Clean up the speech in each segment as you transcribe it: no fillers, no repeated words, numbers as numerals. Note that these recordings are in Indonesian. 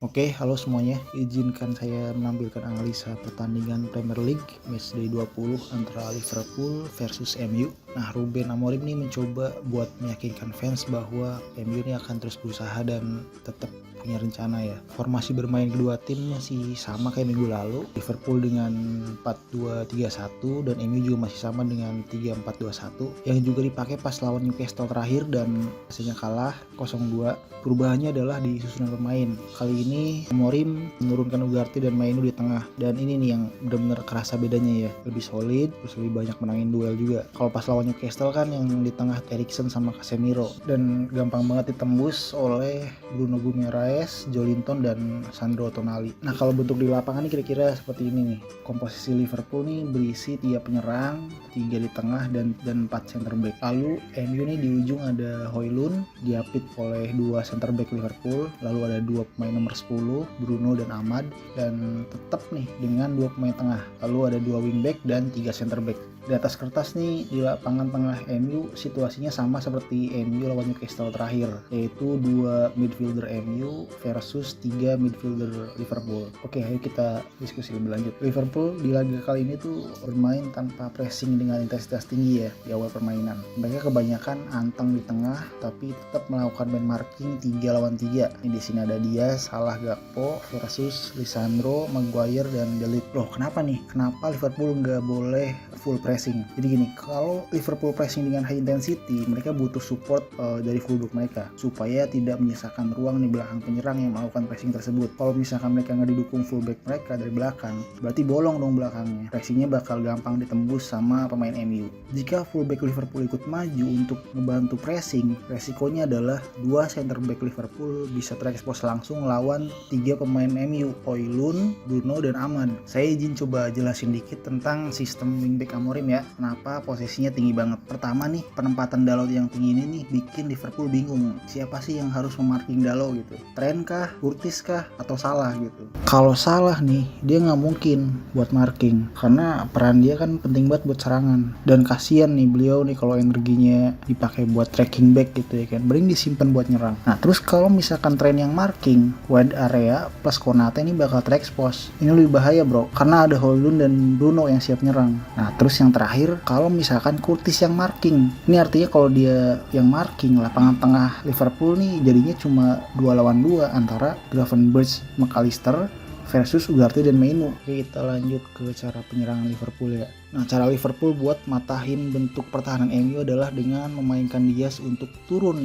Oke, halo semuanya. Izinkan saya menampilkan analisa pertandingan Premier League matchday 20 antara Liverpool versus MU. Nah, Ruben Amorim ini mencoba buat meyakinkan fans bahwa MU ini akan terus berusaha dan tetap punya rencana ya. Formasi bermain kedua tim masih sama kayak minggu lalu. Liverpool dengan 4-2-3-1 dan MU juga masih sama dengan 3-4-2-1 yang juga dipakai pas lawan Newcastle terakhir dan hasilnya kalah 0-2. Perubahannya adalah di susunan pemain. Kali ini Amorim menurunkan Ugarte dan Mainu di tengah. Dan ini nih yang benar-benar kerasa bedanya ya. Lebih solid, terus lebih banyak menangin duel juga. Kalau pas lawan Newcastle kan yang di tengah Eriksen sama Casemiro. Dan gampang banget ditembus oleh Bruno Guimaraes, Joelinton, dan Sandro Tonali. Nah kalau bentuk di lapangan nih kira-kira seperti ini nih. Komposisi Liverpool nih berisi 3 penyerang, 3 di tengah, dan 4 center back. Lalu MU nih di ujung ada Højlund, diapit oleh 2 center back Liverpool, lalu ada 2 pemain nomor 10, Bruno dan Ahmad, dan tetap nih dengan 2 pemain tengah, lalu ada 2 wingback dan 3 center back. Di atas kertas nih di lapangan tengah MU situasinya sama seperti MU lawan Newcastle terakhir, yaitu 2 midfielder MU versus 3 midfielder Liverpool. Oke, ayo kita diskusi lebih lanjut. Liverpool di laga kali ini tuh bermain tanpa pressing dengan intensitas tinggi ya di awal permainan. Mereka kebanyakan anteng di tengah tapi tetap melakukan man marking 3 lawan 3. Di sini ada Diaz, Salah, Gakpo versus Lisandro, Maguire, dan De Ligt. Loh, kenapa nih? Kenapa Liverpool nggak boleh full pressing? Jadi gini, kalau Liverpool pressing dengan high intensity, mereka butuh support dari fullback mereka supaya tidak menyisakan ruang di belakang penyerang yang melakukan pressing tersebut. Kalau misalkan mereka nggak didukung fullback mereka dari belakang, berarti bolong dong belakangnya. Pressingnya bakal gampang ditembus sama pemain MU. Jika fullback Liverpool ikut maju untuk membantu pressing, resikonya adalah 2 center back Liverpool bisa terekspos langsung lawan 3 pemain MU, Højlund, Bruno, dan Ahmad. Saya izin coba jelasin dikit tentang sistem wingback Amorim ya. Kenapa posisinya tinggi banget? Pertama nih, penempatan Dalot yang tinggi ini nih bikin Liverpool bingung. Siapa sih yang harus memarking Dalot gitu? Trent kah? Curtis kah? Atau Salah gitu? Kalau Salah nih, dia nggak mungkin buat marking karena peran dia kan penting banget buat serangan. Dan kasihan nih beliau nih kalau energinya dipakai buat tracking back gitu ya kan. Mending disimpan buat nyerang. Nah, terus kalau misalkan Trent yang marking, wide area plus Konate ini bakal terekspos. Ini lebih bahaya bro, karena ada Højlund dan Bruno yang siap nyerang. Nah, terus yang terakhir, kalau misalkan Curtis yang marking, ini artinya kalau dia yang marking, lapangan tengah Liverpool nih jadinya cuma 2 lawan 2 antara Gravenberch, McAllister versus Ugarte dan Mainu. Oke, kita lanjut ke cara penyerangan Liverpool ya. Nah, cara Liverpool buat matahin bentuk pertahanan MU adalah dengan memainkan Diaz untuk turun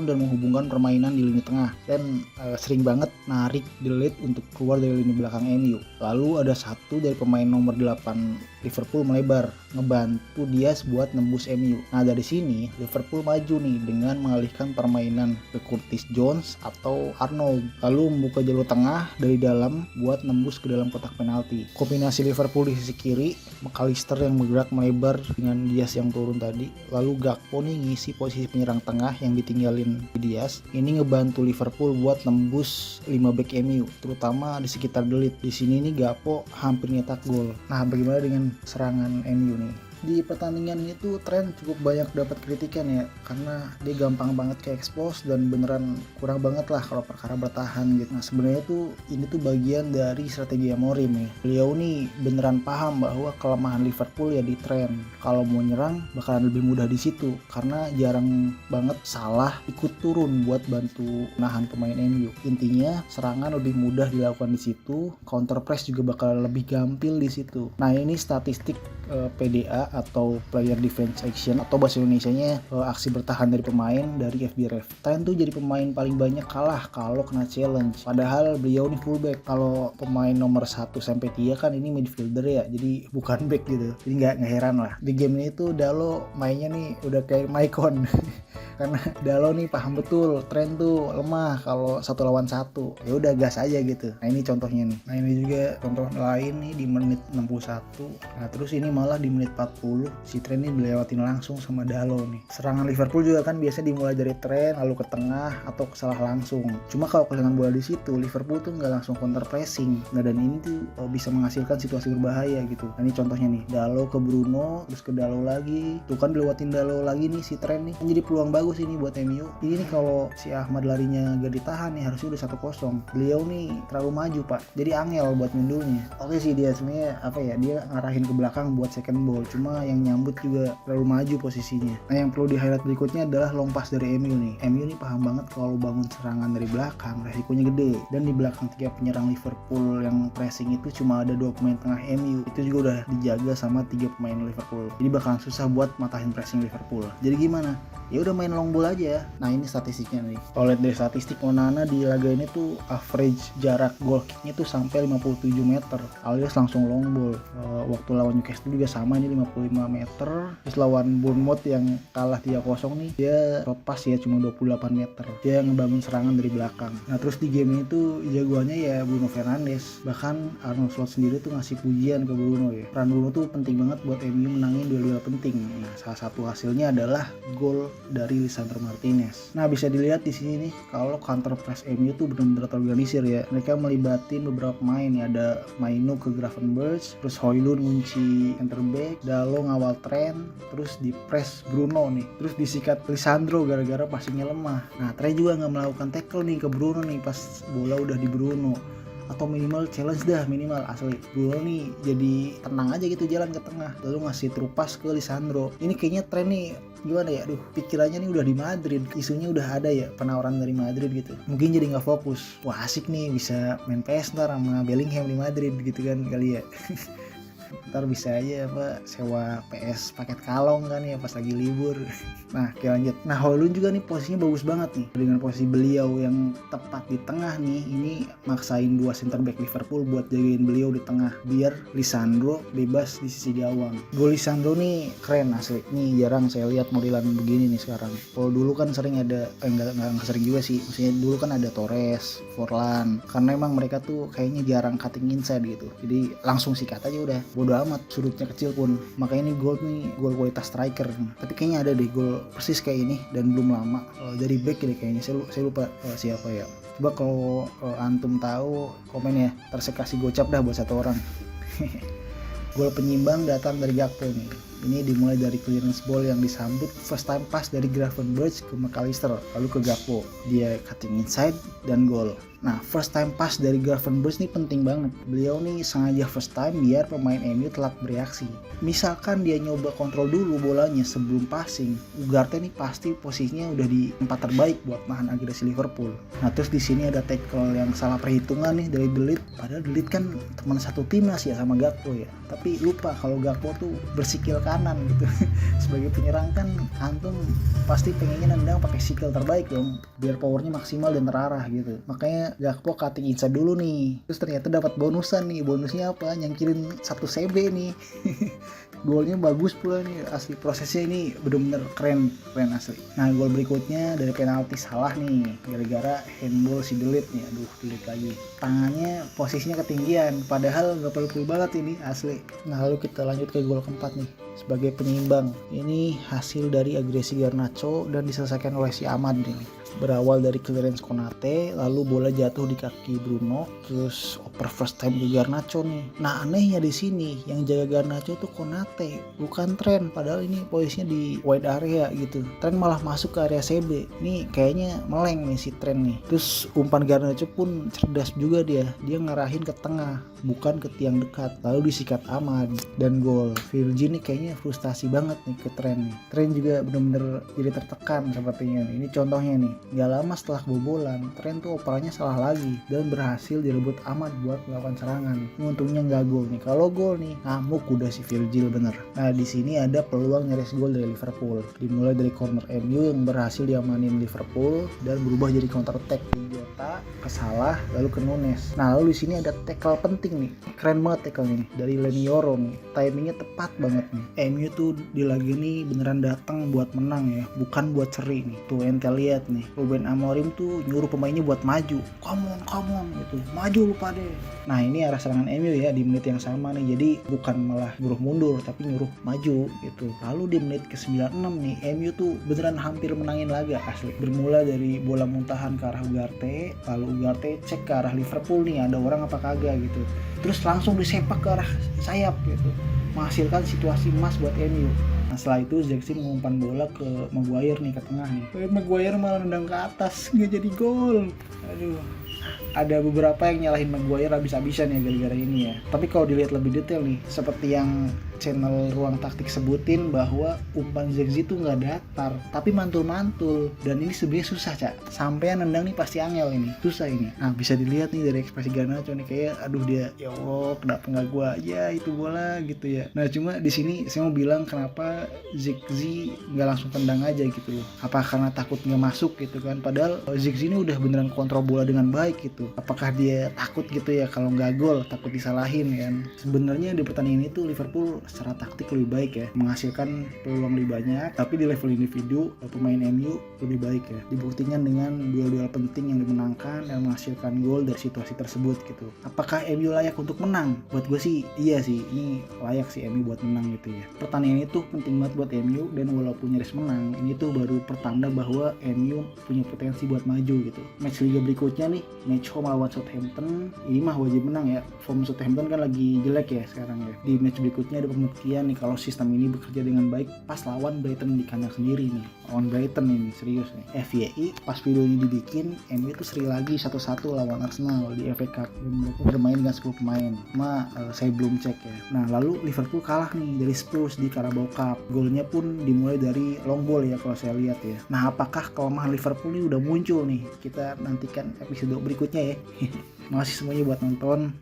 dan menghubungkan permainan di lini tengah dan sering banget narik De Ligt untuk keluar dari lini belakang MU. Lalu ada satu dari pemain nomor 8 Liverpool melebar ngebantu Diaz buat nembus MU. Nah, dari sini Liverpool maju nih dengan mengalihkan permainan ke Curtis Jones atau Arnold, lalu membuka jalur tengah dari dalam buat nembus ke dalam kotak penalti. Kombinasi Liverpool di sisi kiri, McAllister yang bergerak melebar dengan Diaz yang turun tadi, lalu Gakpo nih ngisi posisi penyerang tengah yang ditinggalin Diaz. Ini ngebantu Liverpool buat nembus 5 back MU, terutama di sekitar De Ligt. Di sini nih Gakpo hampir nyetak gol. Nah, bagaimana dengan serangan MU nih? Di pertandingan ini tuh Trent cukup banyak dapat kritikan ya, karena dia gampang banget ke expose dan beneran kurang banget lah kalau perkara bertahan gitu. Nah, sebenarnya tuh ini tuh bagian dari strategi Amorim ya. Beliau nih beneran paham bahwa kelemahan Liverpool ya di Trent. Kalau mau nyerang bakalan lebih mudah di situ karena jarang banget Salah ikut turun buat bantu nahan pemain MU. Intinya serangan lebih mudah dilakukan di situ, counter press juga bakal lebih gampil di situ. Nah, ini statistik PDA atau player defense action atau bahasa Indonesianya aksi bertahan dari pemain dari FBref. Trent tuh jadi pemain paling banyak kalah kalau kena challenge. Padahal beliau nih fullback. Kalau pemain nomor 1 sampai 3 kan ini midfielder ya, jadi bukan back gitu. Jadi nggak heran lah. Di game ini tuh Dalot mainnya nih udah kayak Maicon. Karena Dalot nih paham betul Trent tuh lemah kalau 1 lawan 1. Ya udah gas aja gitu. Nah, ini contohnya nih. Nah, ini juga contoh lain nih di menit 61. Nah, terus ini malah di menit 40 si Trent ini dilewatin langsung sama Dalot nih. Serangan Liverpool juga kan biasa dimulai dari Trent lalu ke tengah atau ke salah langsung. Cuma kalau kehilangan bola di situ Liverpool tuh nggak langsung counter pressing. Nah, dan ini tuh bisa menghasilkan situasi berbahaya gitu. Nah, ini contohnya nih, Dalot ke Bruno terus ke Dalot lagi. Tuh kan dilewatin Dalot lagi nih si Trent nih. Jadi peluang bagus bagus ini buat MU. Ini kalau si Ahmad larinya gak ditahan nih harusnya udah 1-0. Beliau nih terlalu maju Pak, jadi angel buat nyundulnya. Oke sih dia sebenarnya dia ngarahin ke belakang buat second ball, cuma yang nyambut juga terlalu maju posisinya. Nah yang perlu di highlight berikutnya adalah long pass dari MU nih. MU nih paham banget kalau bangun serangan dari belakang resikonya gede, dan di belakang 3 penyerang Liverpool yang pressing itu cuma ada 2 pemain tengah MU, itu juga udah dijaga sama 3 pemain Liverpool, jadi bakalan susah buat matahin pressing Liverpool. Jadi gimana? Ya udah main long ball aja. Nah ini statistiknya nih. Kalau lihat dari statistik, Onana di laga ini tuh average jarak goal kicknya tuh sampai 57 meter alias langsung long ball. Waktu lawan Newcastle juga sama, ini 55 meter. Terus lawan Bournemouth yang kalah 3-0 nih, dia shot pass ya cuma 28 meter. Dia ngebangun serangan dari belakang. Nah terus di game ini tuh jagoannya ya Bruno Fernandes. Bahkan Arne Slot sendiri tuh ngasih pujian ke Bruno ya. Peran Bruno tuh penting banget buat MU menangin duel-duel penting. Nah salah satu hasilnya adalah gol dari Lisandro Martinez. Nah bisa dilihat di sini nih kalau counter press MU tuh benar-benar terorganisir ya. Mereka melibatin beberapa pemain ya, ada Maino ke Gravenberch, terus Højlund ngunci center back, Dalot ngawal Trent, terus di press Bruno nih, terus disikat Lisandro gara-gara passingnya lemah. Nah Trent juga nggak melakukan tackle nih ke Bruno nih pas bola udah di Bruno, atau minimal challenge dah, minimal asli Bruno nih jadi tenang aja gitu jalan ke tengah, lalu ngasih true pass ke Lisandro. Ini kayaknya Trent nih gimana ya, pikirannya nih udah di Madrid, isunya udah ada ya, penawaran dari Madrid gitu, mungkin jadi nggak fokus. Wah asik nih bisa main PS ntar sama Bellingham di Madrid gitu kan kali ya. Ntar bisa aja sewa PS paket kalong kan ya pas lagi libur. Nah oke lanjut. Nah Højlund juga nih posisinya bagus banget nih, dengan posisi beliau yang tepat di tengah nih, ini maksain 2 center back Liverpool buat jagain beliau di tengah biar Lisandro bebas di sisi gawang. Gol Lisandro nih keren asli, nih jarang saya lihat modelan begini nih sekarang. Kalau dulu kan sering ada nggak sering juga sih, maksudnya dulu kan ada Torres, Forlan, karena emang mereka tuh kayaknya jarang cutting inside gitu, jadi langsung sikat aja udah, bodo amat sudutnya kecil pun. Makanya ini gol kualitas striker nih. Tapi kayaknya ada deh gol persis kayak ini dan belum lama dari back deh kayaknya, saya lupa siapa ya. Coba kalau antum tahu komen ya, terus kasih gocap dah buat 1 orang. Gol penyimbang datang dari Gakpo nih. Ini dimulai dari clearance ball yang disambut first time pass dari Gravenberch ke McAllister, lalu ke Gakpo. Dia cutting inside dan gol. Nah first time pass dari Gravenberch ini penting banget. Beliau nih sengaja first time biar pemain MU telat bereaksi. Misalkan dia nyoba kontrol dulu bolanya sebelum passing, Ugarte nih pasti posisinya udah di tempat terbaik buat nahan agresi Liverpool. Nah terus di sini ada tackle yang salah perhitungan nih dari De Ligt. Padahal De Ligt kan teman satu timnas ya sama Gakpo ya. Tapi lupa kalau Gakpo tuh bersikil kanan gitu. Sebagai penyerang kan antum pasti pengennya nendang pakai sikil terbaik dong, biar powernya maksimal dan terarah gitu. Makanya Gakpo cutting inside dulu nih. Terus ternyata dapat bonusan nih. Bonusnya apa? Nyangkirin 1 CB nih. Golnya bagus pula nih, asli prosesnya ini bener-bener keren asli. Nah gol berikutnya dari penalti salah nih, gara-gara handball si De Ligt nih. Aduh De Ligt lagi, tangannya posisinya ketinggian, padahal gak perlu banget ini asli. Nah lalu kita lanjut ke gol keempat nih sebagai penyeimbang. Ini hasil dari agresi Garnacho dan diselesaikan oleh si Ahmad nih. Berawal dari clearance Konate, lalu bola jatuh di kaki Bruno, terus oper first time ke Garnacho nih. Nah anehnya di sini yang jaga Garnacho tuh Konate, bukan Trent. Padahal ini posisinya di wide area gitu. Trent malah masuk ke area CB. Ini kayaknya meleng nih si Trent nih. Terus umpan Garnacho pun cerdas juga dia ngarahin ke tengah, bukan ke tiang dekat. Lalu disikat Ahmad dan gol. Virgil nih kayaknya frustasi banget nih ke Trent nih. Trent juga bener-bener jadi tertekan sepertinya nih. Ini contohnya nih. Gak lama setelah kebobolan, Trent tuh operannya salah lagi dan berhasil direbut Ahmad buat melakukan serangan. Ini untungnya nggak gol nih. Kalau gol nih, ngamuk udah si Virgil bener. Nah di sini ada peluang nyaris gol dari Liverpool. Dimulai dari corner MU yang berhasil diamanin Liverpool dan berubah jadi counter attack. Jota ke Salah, lalu ke Nunes. Nah lalu di sini ada tackle penting nih, keren banget tackle nih dari Lenioro nih. Timingnya tepat banget nih. MU tuh di laga ini beneran datang buat menang ya, bukan buat seri nih. Tuh ente lihat nih. Ruben Amorim tuh nyuruh pemainnya buat maju, come on gitu, maju lu pade. Nah ini arah serangan MU ya di menit yang sama nih, jadi bukan malah nyuruh mundur tapi nyuruh maju gitu. Lalu di menit ke 96 nih MU tuh beneran hampir menangin laga asli. Bermula dari bola muntahan ke arah Ugarte, lalu Ugarte cek ke arah Liverpool nih ada orang apa kagak gitu, terus langsung disepak ke arah sayap gitu, menghasilkan situasi emas buat MU. Nah setelah itu Zexi mengumpan bola ke Maguire nih ke tengah nih. Maguire malah nendang ke atas, nggak jadi gol. Aduh. Ada beberapa yang nyalahin Maguire habis-habisan ya gara-gara ini ya. Tapi kalau dilihat lebih detail nih, seperti yang channel Ruang Taktik sebutin bahwa umpan Zexi itu nggak datar, tapi mantul-mantul. Dan ini sebenarnya susah, Cak. Sampai yang nendang nih pasti angel ini, susah ini. Nah bisa dilihat nih dari ekspresi Garnacho nih, kayak aduh dia, ya Allah kenapa nggak gua aja itu bola gitu ya. Nah cuma di sini saya mau bilang kenapa Zexi nggak langsung tendang aja gitu loh. Apa karena takut nggak masuk gitu kan? Padahal Zexi ini udah beneran kontrol bola dengan baik gitu. Apakah dia takut gitu ya kalau nggak gol, takut disalahin kan? Sebenarnya di pertandingan itu Liverpool secara taktik lebih baik ya, menghasilkan peluang lebih banyak, tapi di level individu pemain MU lebih baik ya. Dibuktikan dengan duel-duel penting yang dimenangkan dan menghasilkan gol dari situasi tersebut gitu. Apakah MU layak untuk menang? Buat gue sih iya sih, ini layak sih MU buat menang gitu ya. Pertandingan itu penting banget buat MU, dan walaupun nyaris menang, ini tuh baru pertanda bahwa MU punya potensi buat maju gitu. Match liga berikutnya nih, match home lawan Southampton, ini mah wajib menang ya. Form Southampton kan lagi jelek ya sekarang ya. Di match berikutnya ada pembuktian nih kalau sistem ini bekerja dengan baik pas lawan Brighton di kandang sendiri nih. Lawan Brighton ini serius nih. FYI pas video ini dibikin, MU itu seri lagi 1-1 lawan Arsenal di FA Cup. Mereka bermain dengan 10 pemain. Saya belum cek ya. Nah lalu Liverpool kalah nih dari Spurs di Carabao Cup. Golnya pun dimulai dari long ball ya kalau saya lihat ya. Nah apakah kelemahan Liverpool ini udah muncul nih? Kita nantikan episode berikutnya ya. Makasih semuanya buat nonton.